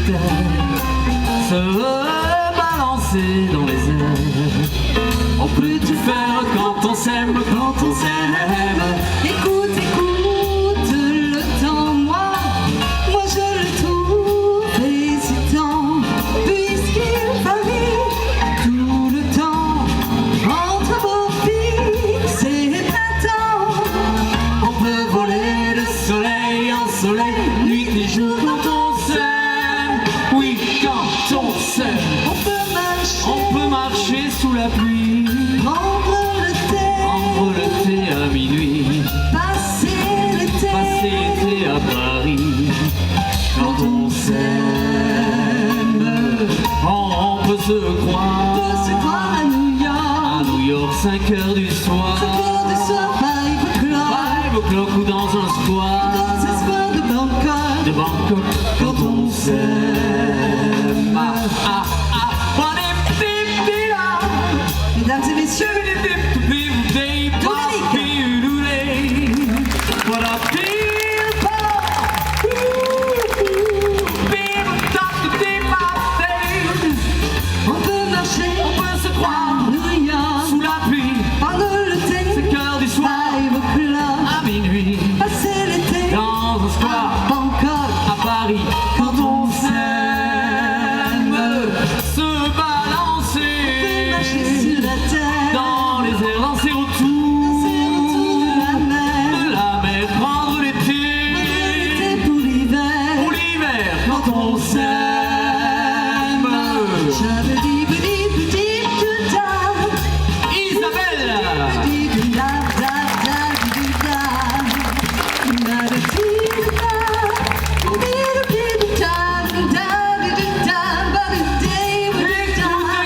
terre, se balancer dans les airs. On peut tout faire quand on s'aime, quand on s'aime. Écoute, écoute le temps, moi je le trouve hésitant, puisqu'il varie tout le temps entre vos fixes et printemps. On peut voler de soleil en soleil, nuit et jour quand on s'aime. Oui, quand on s'aime. On peut marcher sous la pluie, prendre le thé à minuit, passer l'été à Paris. Quand on s'aime, on peut se croire à New York, à New York, 5 heures du soir, 5 o'clock ou dans un square, de Bangkok. Quand on s'aime. Mesdames et messieurs, on peut marcher, on peut se croire New York, sous la pluie, prendre le thé, 5 heures du soir, 5 o'clock, à minuit, passer l'été dans un square, à Bangkok. à Paris. Quand on s'aime, se balancer Marcher sur la terre, dans les airs, danser autour de la mer, prendre l'été pour l'hiver, pour l'hiver. Quand on s'aime, Isabelle.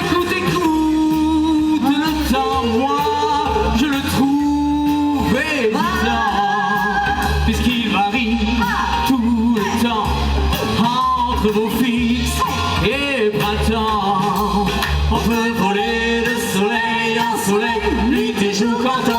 Écoute, écoute le temps, moi je le trouve évident, puisqu'il varie tout le temps entre vos fixes et printemps. On peut voler de soleil en soleil, nuit et jour quand on